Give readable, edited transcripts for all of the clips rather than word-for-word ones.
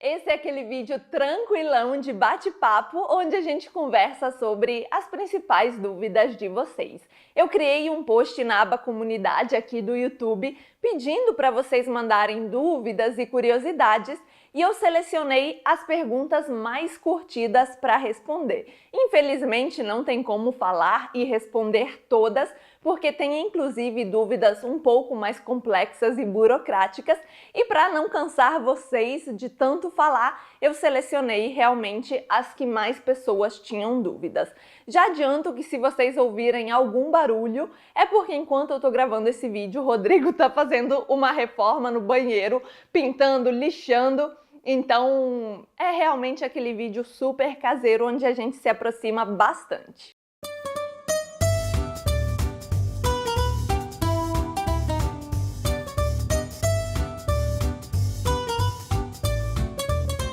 Esse é aquele vídeo tranquilão de bate-papo onde a gente conversa sobre as principais dúvidas de vocês. Eu criei um post na aba comunidade aqui do YouTube pedindo para vocês mandarem dúvidas e curiosidades e eu selecionei as perguntas mais curtidas para responder. Infelizmente não tem como falar e responder todas, porque tem inclusive dúvidas um pouco mais complexas e burocráticas, e para não cansar vocês de tanto falar, eu selecionei realmente as que mais pessoas tinham dúvidas. Já adianto que se vocês ouvirem algum barulho, é porque enquanto eu tô gravando esse vídeo, o Rodrigo tá fazendo uma reforma no banheiro, pintando, lixando. Então, é realmente aquele vídeo super caseiro onde a gente se aproxima bastante.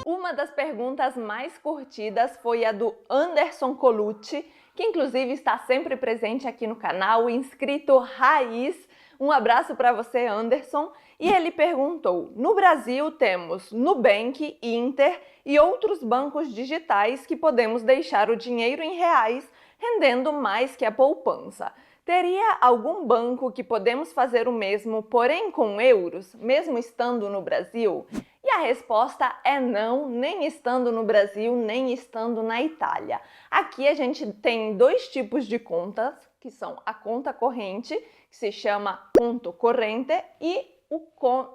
Uma das perguntas mais curtidas foi a do Anderson Colucci, que inclusive está sempre presente aqui no canal, inscrito raiz. Um abraço para você, Anderson. E ele perguntou: no Brasil temos Nubank, Inter e outros bancos digitais que podemos deixar o dinheiro em reais, rendendo mais que a poupança. Teria algum banco que podemos fazer o mesmo, porém com euros, mesmo estando no Brasil? E a resposta é não, nem estando no Brasil, nem estando na Itália. Aqui a gente tem dois tipos de contas, que são a conta corrente, que se chama conto corrente, e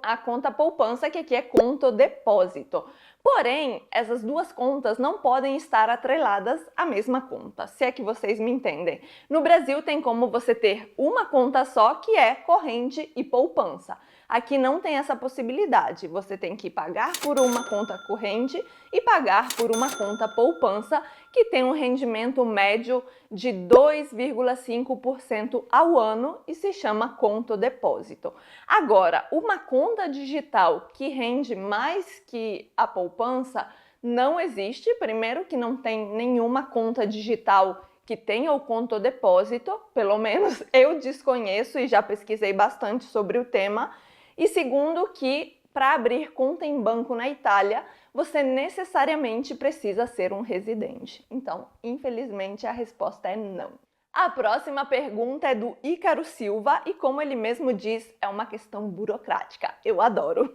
a conta poupança, que aqui é conto depósito. Porém, essas duas contas não podem estar atreladas à mesma conta, se é que vocês me entendem. No Brasil tem como você ter uma conta só, que é corrente e poupança. Aqui não tem essa possibilidade, você tem que pagar por uma conta corrente e pagar por uma conta poupança, que tem um rendimento médio de 2,5% ao ano e se chama conto depósito. Agora, uma conta digital que rende mais que a poupança não existe. Primeiro que não tem nenhuma conta digital que tenha o conto depósito, pelo menos eu desconheço e já pesquisei bastante sobre o tema. E segundo que para abrir conta em banco na Itália, você necessariamente precisa ser um residente. Então, infelizmente, a resposta é não. A próxima pergunta é do Ícaro Silva e, como ele mesmo diz, é uma questão burocrática. Eu adoro.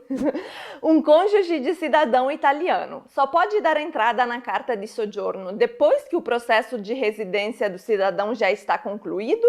Um cônjuge de cidadão italiano só pode dar entrada na carta de soggiorno depois que o processo de residência do cidadão já está concluído?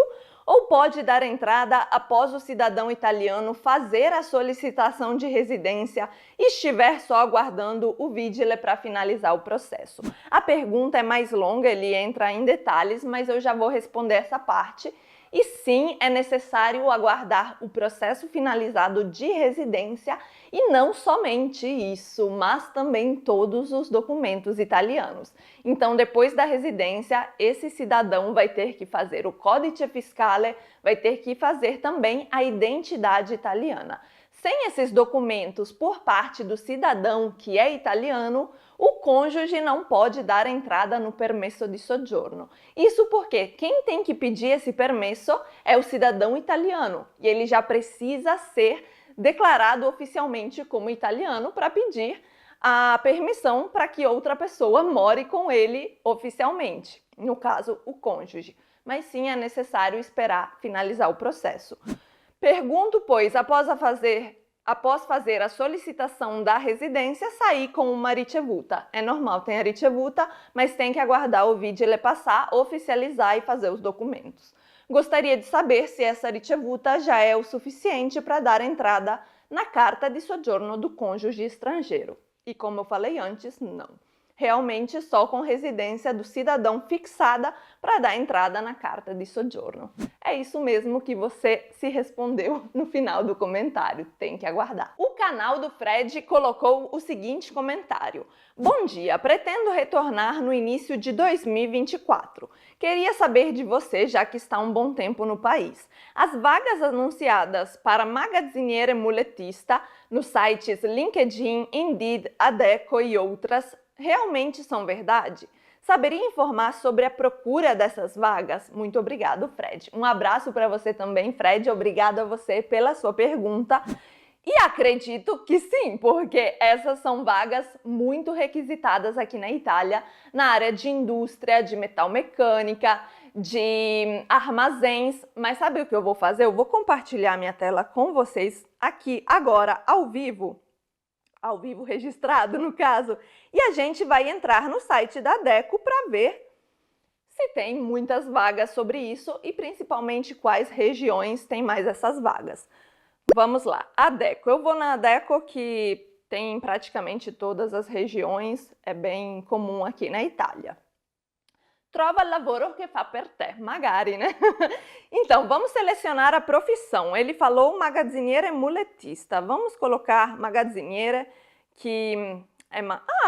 Ou pode dar entrada após o cidadão italiano fazer a solicitação de residência e estiver só aguardando o vigile para finalizar o processo? A pergunta é mais longa, ele entra em detalhes, mas eu já vou responder essa parte. E sim, é necessário aguardar o processo finalizado de residência e não somente isso, mas também todos os documentos italianos. Então, depois da residência, esse cidadão vai ter que fazer o Codice Fiscale, vai ter que fazer também a identidade italiana. Sem esses documentos por parte do cidadão que é italiano, o cônjuge não pode dar entrada no permesso di soggiorno. Isso porque quem tem que pedir esse permesso é o cidadão italiano e ele já precisa ser declarado oficialmente como italiano para pedir a permissão para que outra pessoa more com ele oficialmente, no caso, o cônjuge. Mas sim, é necessário esperar finalizar o processo. Pergunto, pois, após fazer a solicitação da residência, sair com uma ricevuta. É normal, tem a ricevuta, mas tem que aguardar o vigile passar, oficializar e fazer os documentos. Gostaria de saber se essa ricevuta já é o suficiente para dar entrada na carta de soggiorno do cônjuge estrangeiro. E como eu falei antes, não. Realmente só com residência do cidadão fixada para dar entrada na carta de soggiorno. É isso mesmo que você se respondeu no final do comentário, tem que aguardar. O canal do Fred colocou o seguinte comentário: bom dia, pretendo retornar no início de 2024. Queria saber de você, já que está um bom tempo no país. As vagas anunciadas para magazziniere muletista nos sites LinkedIn, Indeed, Adecco e outras realmente são verdade? Saberia informar sobre a procura dessas vagas? Muito obrigado, Fred. Um abraço para você também, Fred. Obrigado a você pela sua pergunta. E acredito que sim, porque essas são vagas muito requisitadas aqui na Itália, na área de indústria, de metalmecânica, de armazéns. Mas sabe o que eu vou fazer? Eu vou compartilhar minha tela com vocês aqui agora, ao vivo registrado no caso, e a gente vai entrar no site da Adecco para ver se tem muitas vagas sobre isso e principalmente quais regiões tem mais essas vagas. Vamos lá, Adecco. Eu vou na Adecco, que tem em praticamente todas as regiões, é bem comum aqui na Itália. Trova il lavoro che fa per te, magari, né? Então, vamos selecionar a profissão. Ele falou magazziniere mulettista. Vamos colocar magazziniere, que é...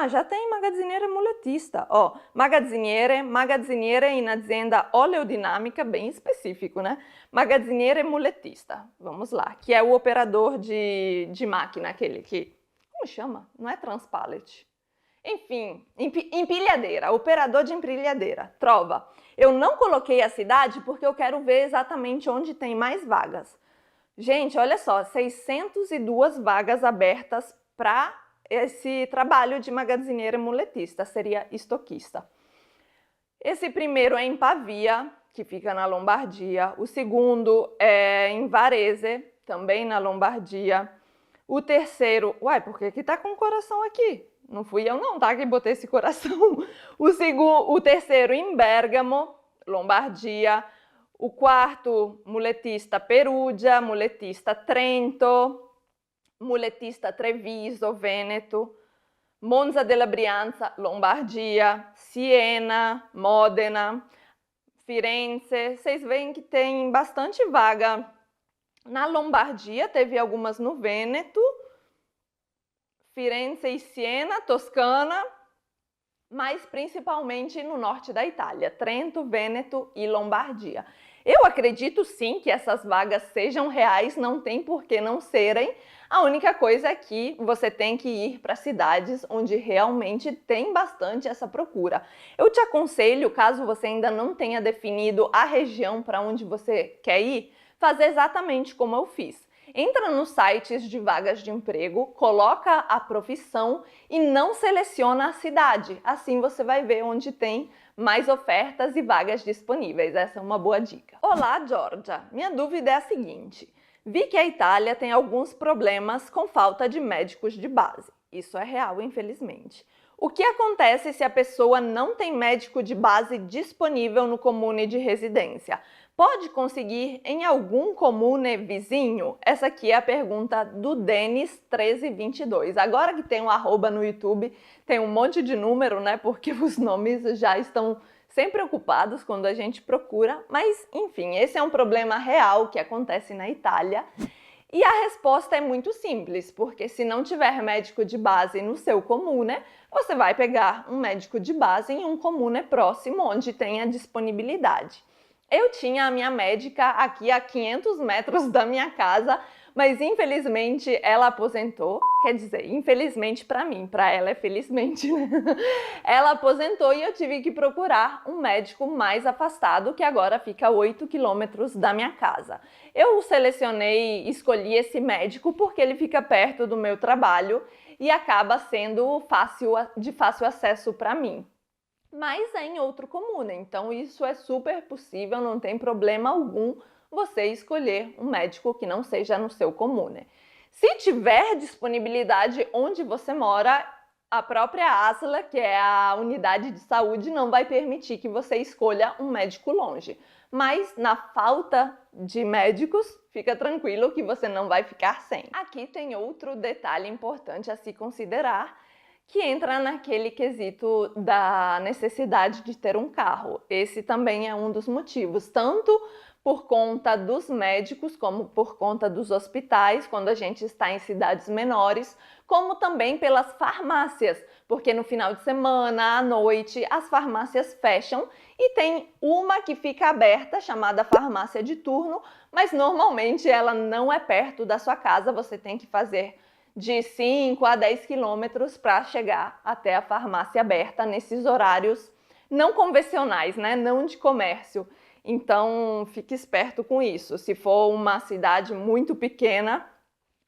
já tem magazziniere mulettista. Ó, magazziniere in azienda oleodinâmica, bem específico, né? Magazziniere mulettista. Vamos lá, que é o operador de máquina, aquele que... Como chama? Não é transpallet. Enfim, empilhadeira, operador de empilhadeira, trova. Eu não coloquei a cidade porque eu quero ver exatamente onde tem mais vagas. Gente, olha só, 602 vagas abertas para esse trabalho de magazineira muletista, seria estoquista. Esse primeiro é em Pavia, que fica na Lombardia. O segundo é em Varese, também na Lombardia. O terceiro... Uai, por que tá com coração aqui? Não fui eu não, tá? Que botei esse coração. O terceiro em Bergamo, Lombardia. O quarto, muletista Perugia, muletista Trento, muletista Treviso, Veneto. Monza della Brianza, Lombardia. Siena, Modena, Firenze. Vocês veem que tem bastante vaga na Lombardia, teve algumas no Vêneto. Firenze e Siena, Toscana, mas principalmente no norte da Itália, Trento, Vêneto e Lombardia. Eu acredito sim que essas vagas sejam reais, não tem por que não serem. A única coisa é que você tem que ir para cidades onde realmente tem bastante essa procura. Eu te aconselho, caso você ainda não tenha definido a região para onde você quer ir, fazer exatamente como eu fiz. Entra nos sites de vagas de emprego, coloca a profissão e não seleciona a cidade. Assim você vai ver onde tem mais ofertas e vagas disponíveis. Essa é uma boa dica. Olá, Georgia. Minha dúvida é a seguinte. Vi que a Itália tem alguns problemas com falta de médicos de base. Isso é real, infelizmente. O que acontece se a pessoa não tem médico de base disponível no comune de residência? Pode conseguir em algum comune vizinho? Essa aqui é a pergunta do Denis1322. Agora que tem um arroba no YouTube, tem um monte de número, né? Porque os nomes já estão sempre ocupados quando a gente procura. Mas, enfim, esse é um problema real que acontece na Itália. E a resposta é muito simples, porque se não tiver médico de base no seu comune, você vai pegar um médico de base em um comune próximo onde tenha disponibilidade. Eu tinha a minha médica aqui a 500 metros da minha casa, mas infelizmente ela aposentou. Quer dizer, infelizmente para mim, para ela é felizmente, né? Ela aposentou e eu tive que procurar um médico mais afastado, que agora fica a 8 quilômetros da minha casa. Eu escolhi esse médico porque ele fica perto do meu trabalho e acaba sendo de fácil acesso para mim. Mas é em outro comune, então isso é super possível, não tem problema algum você escolher um médico que não seja no seu comune. Se tiver disponibilidade onde você mora, a própria ASLA, que é a unidade de saúde, não vai permitir que você escolha um médico longe. Mas na falta de médicos, fica tranquilo que você não vai ficar sem. Aqui tem outro detalhe importante a se considerar, que entra naquele quesito da necessidade de ter um carro. Esse também é um dos motivos, tanto por conta dos médicos, como por conta dos hospitais, quando a gente está em cidades menores, como também pelas farmácias, porque no final de semana, à noite, as farmácias fecham e tem uma que fica aberta, chamada farmácia de turno, mas normalmente ela não é perto da sua casa, você tem que fazer de 5 a 10 quilômetros para chegar até a farmácia aberta nesses horários não convencionais, né? Não de comércio. Então, fique esperto com isso. Se for uma cidade muito pequena,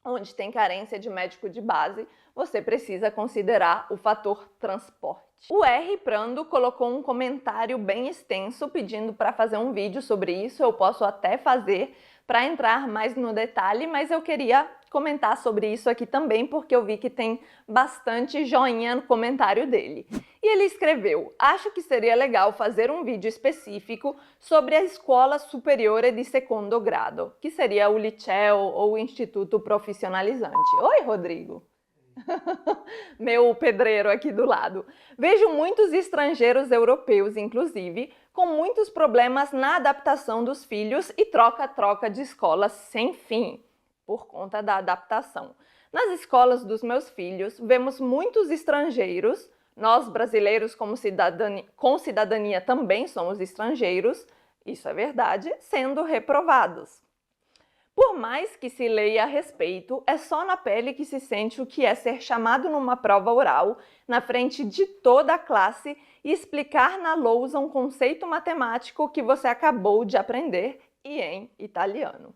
onde tem carência de médico de base, você precisa considerar o fator transporte. O R. Prando colocou um comentário bem extenso pedindo para fazer um vídeo sobre isso. Eu posso até fazer para entrar mais no detalhe, mas eu queria comentar sobre isso aqui também porque eu vi que tem bastante joinha no comentário dele. E ele escreveu: acho que seria legal fazer um vídeo específico sobre a Escola Superiore di Secondo Grado, que seria o liceo ou o Instituto Profissionalizante. Oi, Rodrigo! Meu pedreiro aqui do lado. Vejo muitos estrangeiros europeus, inclusive, com muitos problemas na adaptação dos filhos e troca-troca de escolas sem fim, por conta da adaptação. Nas escolas dos meus filhos, vemos muitos estrangeiros. Nós, brasileiros com cidadania também somos estrangeiros, isso é verdade, sendo reprovados. Por mais que se leia a respeito, é só na pele que se sente o que é ser chamado numa prova oral, na frente de toda a classe, e explicar na lousa um conceito matemático que você acabou de aprender e em italiano.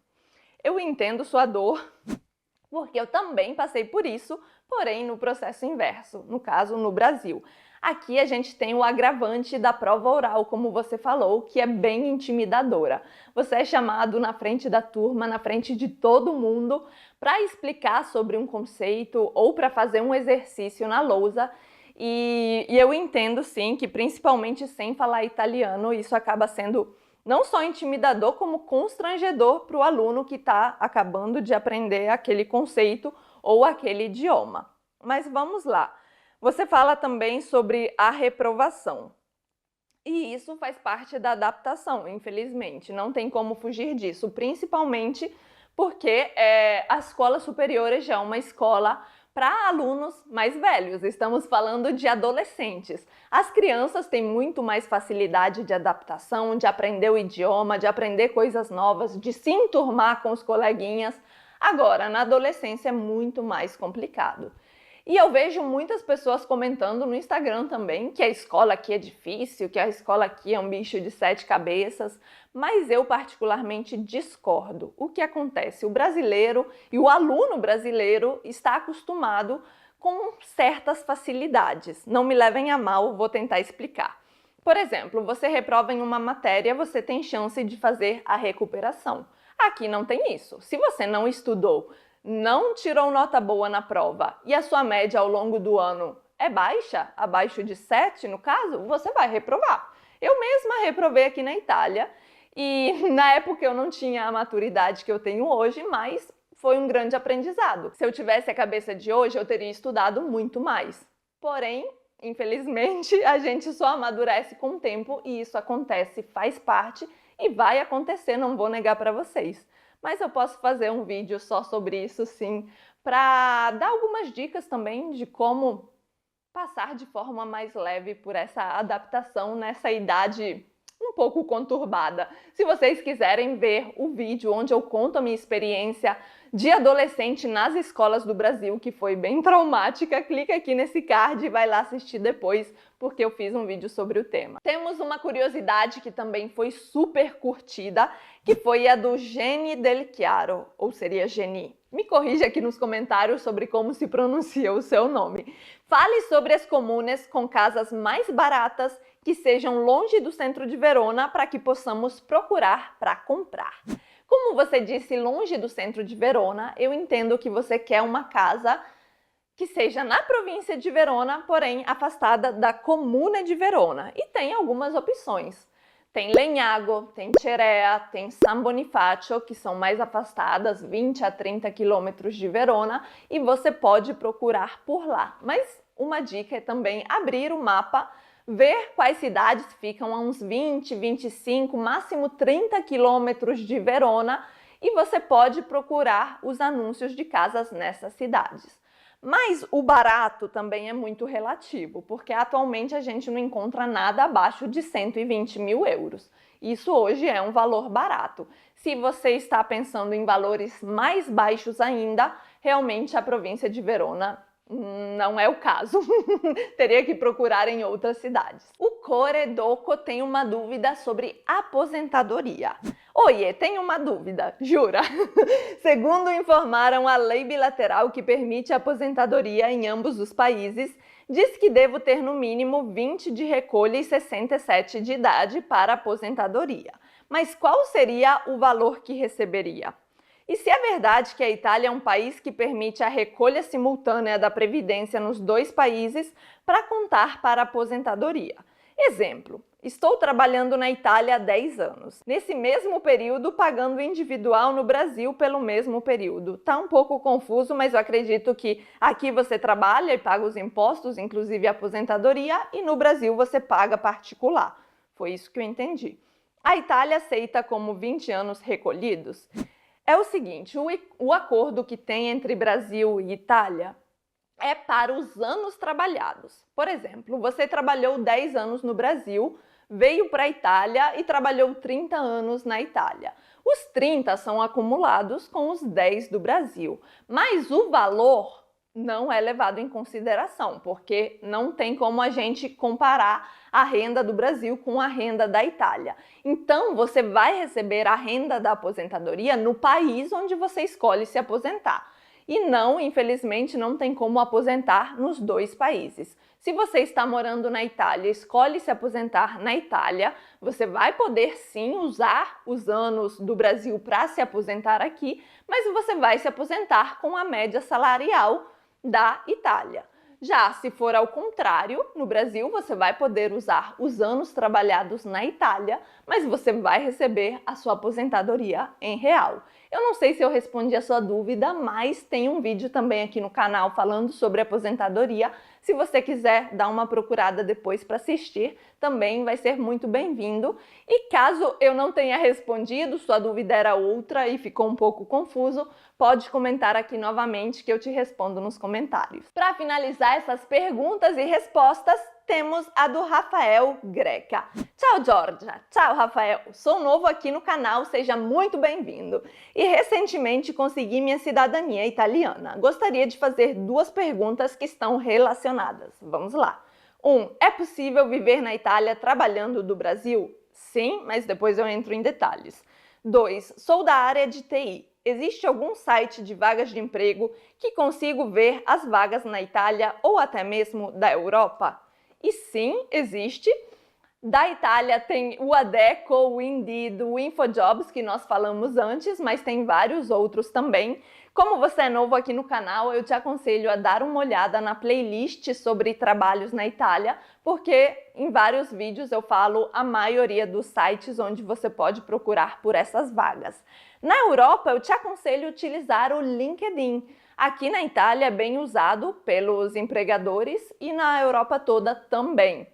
Eu entendo sua dor, porque eu também passei por isso, porém no processo inverso, no caso no Brasil. Aqui a gente tem o agravante da prova oral, como você falou, que é bem intimidadora. Você é chamado na frente da turma, na frente de todo mundo, para explicar sobre um conceito ou para fazer um exercício na lousa. E eu entendo sim que, principalmente sem falar italiano, isso acaba sendo não só intimidador, como constrangedor para o aluno que está acabando de aprender aquele conceito ou aquele idioma. Mas vamos lá. Você fala também sobre a reprovação. E isso faz parte da adaptação, infelizmente. Não tem como fugir disso, principalmente porque a escola superior já é uma escola para alunos mais velhos. Estamos falando de adolescentes. As crianças têm muito mais facilidade de adaptação, de aprender o idioma, de aprender coisas novas, de se enturmar com os coleguinhas. Agora, na adolescência é muito mais complicado. E eu vejo muitas pessoas comentando no Instagram também que a escola aqui é difícil, que a escola aqui é um bicho de 7 cabeças, mas eu particularmente discordo. O que acontece? O brasileiro e o aluno brasileiro está acostumado com certas facilidades. Não me levem a mal, vou tentar explicar. Por exemplo, você reprova em uma matéria, você tem chance de fazer a recuperação. Aqui não tem isso. Se você não estudou, não tirou nota boa na prova e a sua média ao longo do ano é baixa, abaixo de 7 no caso, você vai reprovar. Eu mesma reprovei aqui na Itália e na época eu não tinha a maturidade que eu tenho hoje, mas foi um grande aprendizado. Se eu tivesse a cabeça de hoje, eu teria estudado muito mais. Porém, infelizmente, a gente só amadurece com o tempo e isso acontece, faz parte e vai acontecer, não vou negar para vocês. Mas eu posso fazer um vídeo só sobre isso sim, para dar algumas dicas também de como passar de forma mais leve por essa adaptação nessa idade um pouco conturbada. Se vocês quiserem ver o vídeo onde eu conto a minha experiência de adolescente nas escolas do Brasil, que foi bem traumática, clica aqui nesse card e vai lá assistir depois, porque eu fiz um vídeo sobre o tema. Temos uma curiosidade que também foi super curtida, que foi a do Geni Del Chiaro, ou seria Geni. Me corrija aqui nos comentários sobre como se pronuncia o seu nome. Fale sobre as comunas com casas mais baratas que sejam longe do centro de Verona para que possamos procurar para comprar. Como você disse, longe do centro de Verona, eu entendo que você quer uma casa que seja na província de Verona, porém afastada da comuna de Verona. E tem algumas opções. Tem Legnago, tem Cerea, tem San Bonifacio, que são mais afastadas, 20 a 30 quilômetros de Verona, e você pode procurar por lá. Mas uma dica é também abrir o mapa, ver quais cidades ficam a uns 20, 25, máximo 30 quilômetros de Verona, e você pode procurar os anúncios de casas nessas cidades. Mas o barato também é muito relativo, porque atualmente a gente não encontra nada abaixo de 120 mil euros. Isso hoje é um valor barato. Se você está pensando em valores mais baixos ainda, realmente a província de Verona não é o caso. Teria que procurar em outras cidades. O Corredoco tem uma dúvida sobre aposentadoria. Oiê, tenho uma dúvida, jura? Segundo informaram, a lei bilateral que permite a aposentadoria em ambos os países diz que devo ter no mínimo 20 de recolha e 67 de idade para aposentadoria. Mas qual seria o valor que receberia? E se é verdade que a Itália é um país que permite a recolha simultânea da Previdência nos dois países para contar para a aposentadoria? Exemplo, estou trabalhando na Itália há 10 anos. Nesse mesmo período, pagando individual no Brasil pelo mesmo período. Tá um pouco confuso, mas eu acredito que aqui você trabalha e paga os impostos, inclusive a aposentadoria, e no Brasil você paga particular. Foi isso que eu entendi. A Itália aceita como 20 anos recolhidos? É o seguinte, o acordo que tem entre Brasil e Itália é para os anos trabalhados. Por exemplo, você trabalhou 10 anos no Brasil, veio para a Itália e trabalhou 30 anos na Itália. Os 30 são acumulados com os 10 do Brasil, mas o valor não é levado em consideração, porque não tem como a gente comparar a renda do Brasil com a renda da Itália. Então, você vai receber a renda da aposentadoria no país onde você escolhe se aposentar. E não, infelizmente, não tem como aposentar nos dois países. Se você está morando na Itália e escolhe se aposentar na Itália, você vai poder sim usar os anos do Brasil para se aposentar aqui, mas você vai se aposentar com a média salarial da Itália. Já se for ao contrário, no Brasil você vai poder usar os anos trabalhados na Itália, mas você vai receber a sua aposentadoria em real. Eu não sei se eu respondi a sua dúvida, mas tem um vídeo também aqui no canal falando sobre aposentadoria. Se você quiser dar uma procurada depois para assistir, também vai ser muito bem-vindo. E caso eu não tenha respondido, sua dúvida era outra e ficou um pouco confuso, pode comentar aqui novamente que eu te respondo nos comentários. Para finalizar essas perguntas e respostas, temos a do Rafael Greca. Tchau, Georgia! Tchau, Rafael! Sou novo aqui no canal, seja muito bem-vindo. E recentemente consegui minha cidadania italiana. Gostaria de fazer duas perguntas que estão relacionadas. Vamos lá. 1. É possível viver na Itália trabalhando do Brasil? Sim, mas depois eu entro em detalhes. 2. Sou da área de TI. Existe algum site de vagas de emprego que consigo ver as vagas na Itália ou até mesmo da Europa? E sim, existe. Da Itália tem o Adecco, o Indeed, o InfoJobs, que nós falamos antes, mas tem vários outros também. Como você é novo aqui no canal, eu te aconselho a dar uma olhada na playlist sobre trabalhos na Itália, porque em vários vídeos eu falo a maioria dos sites onde você pode procurar por essas vagas. Na Europa, eu te aconselho a utilizar o LinkedIn. Aqui na Itália é bem usado pelos empregadores e na Europa toda também.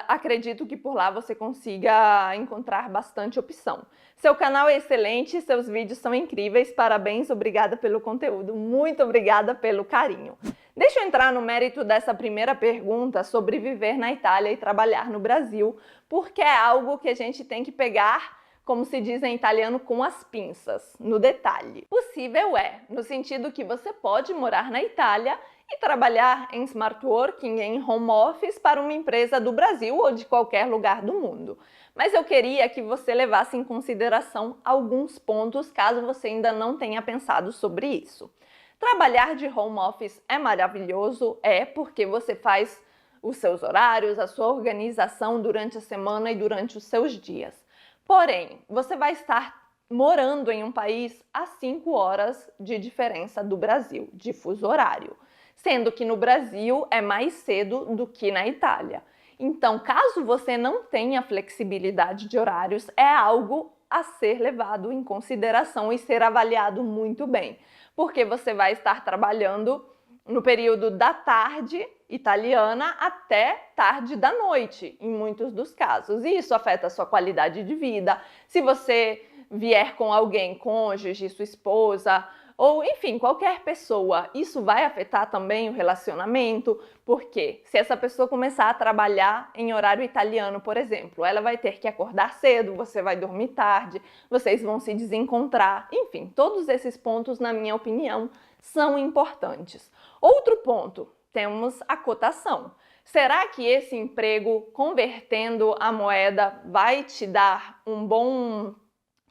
Acredito que por lá você consiga encontrar bastante opção. Seu canal é excelente, seus vídeos são incríveis, parabéns, obrigada pelo conteúdo, muito obrigada pelo carinho. Deixa eu entrar no mérito dessa primeira pergunta sobre viver na Itália e trabalhar no Brasil, porque é algo que a gente tem que pegar, como se diz em italiano, com as pinças, no detalhe. Possível é, no sentido que você pode morar na Itália e trabalhar em smart working, em home office para uma empresa do Brasil ou de qualquer lugar do mundo. Mas eu queria que você levasse em consideração alguns pontos, caso você ainda não tenha pensado sobre isso. Trabalhar de home office é maravilhoso, porque você faz os seus horários, a sua organização durante a semana e durante os seus dias. Porém, você vai estar morando em um país a 5 horas de diferença do Brasil, de fuso horário, sendo que no Brasil é mais cedo do que na Itália. Então, caso você não tenha flexibilidade de horários, é algo a ser levado em consideração e ser avaliado muito bem, porque você vai estar trabalhando no período da tarde italiana até tarde da noite, em muitos dos casos. E isso afeta a sua qualidade de vida. Se você vier com alguém, cônjuge, sua esposa, ou enfim, qualquer pessoa, isso vai afetar também o relacionamento, porque se essa pessoa começar a trabalhar em horário italiano, por exemplo, ela vai ter que acordar cedo, você vai dormir tarde, vocês vão se desencontrar, enfim, todos esses pontos, na minha opinião, são importantes. Outro ponto, temos a cotação. Será que esse emprego, convertendo a moeda, vai te dar um bom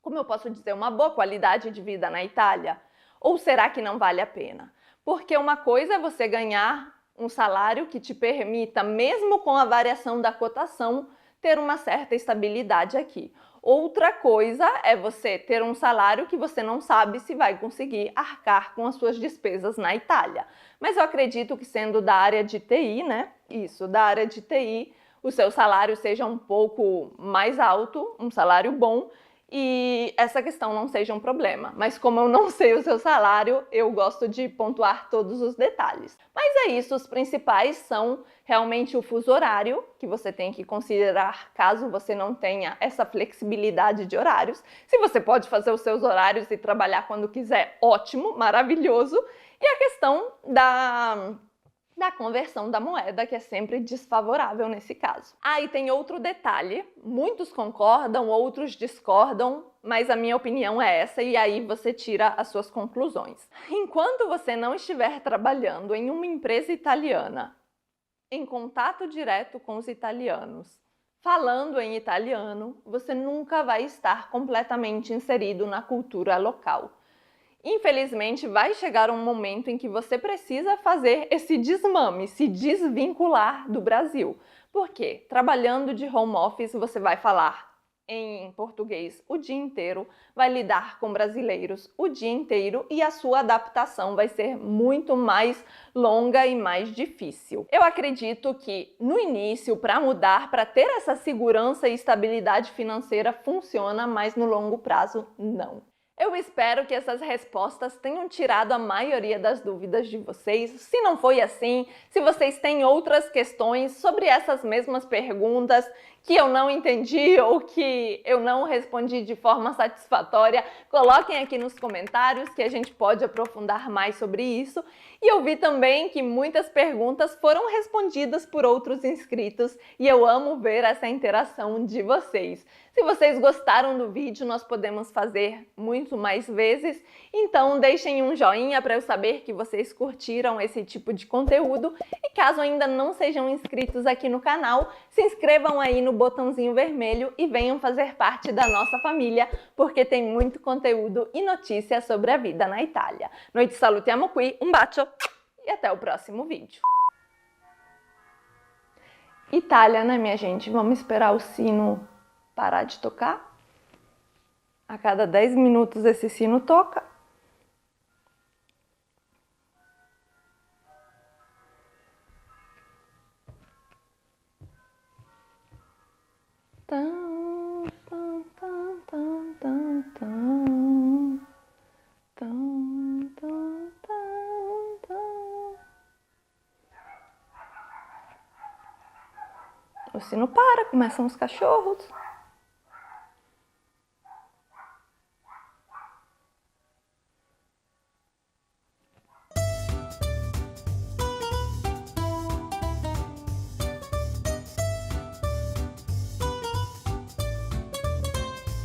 como eu posso dizer, uma boa qualidade de vida na Itália? Ou será que não vale a pena? Porque uma coisa é você ganhar um salário que te permita, mesmo com a variação da cotação, ter uma certa estabilidade aqui. Outra coisa é você ter um salário que você não sabe se vai conseguir arcar com as suas despesas na Itália. Mas eu acredito que, sendo da área de TI, né? Isso, da área de TI, o seu salário seja um pouco mais alto, um salário bom, e essa questão não seja um problema. Mas como eu não sei o seu salário, eu gosto de pontuar todos os detalhes. Mas é isso, os principais são realmente o fuso horário, que você tem que considerar caso você não tenha essa flexibilidade de horários. Se você pode fazer os seus horários e trabalhar quando quiser, ótimo, maravilhoso. E a questão da conversão da moeda, que é sempre desfavorável nesse caso. E tem outro detalhe, muitos concordam, outros discordam, mas a minha opinião é essa e aí você tira as suas conclusões. Enquanto você não estiver trabalhando em uma empresa italiana, em contato direto com os italianos, falando em italiano, você nunca vai estar completamente inserido na cultura local. Infelizmente, vai chegar um momento em que você precisa fazer esse desmame, se desvincular do Brasil. Por quê? Trabalhando de home office, você vai falar em português o dia inteiro, vai lidar com brasileiros o dia inteiro e a sua adaptação vai ser muito mais longa e mais difícil. Eu acredito que no início, para mudar, para ter essa segurança e estabilidade financeira, funciona, mas no longo prazo, não. Eu espero que essas respostas tenham tirado a maioria das dúvidas de vocês. Se não foi assim, se vocês têm outras questões sobre essas mesmas perguntas que eu não entendi ou que eu não respondi de forma satisfatória, coloquem aqui nos comentários que a gente pode aprofundar mais sobre isso. E eu vi também que muitas perguntas foram respondidas por outros inscritos e eu amo ver essa interação de vocês. Se vocês gostaram do vídeo, nós podemos fazer muito mais vezes, então deixem um joinha para eu saber que vocês curtiram esse tipo de conteúdo e caso ainda não sejam inscritos aqui no canal, se inscrevam aí no botãozinho vermelho e venham fazer parte da nossa família, porque tem muito conteúdo e notícias sobre a vida na Itália. Noi ti salutiamo qui, um bacio e até o próximo vídeo. Itália, né, minha gente? Vamos esperar o sino parar de tocar. A cada 10 minutos esse sino toca. Tam, tam, tam, tam, tam, tam. Tam, tam, tam, tam. O sino para, começam os cachorros.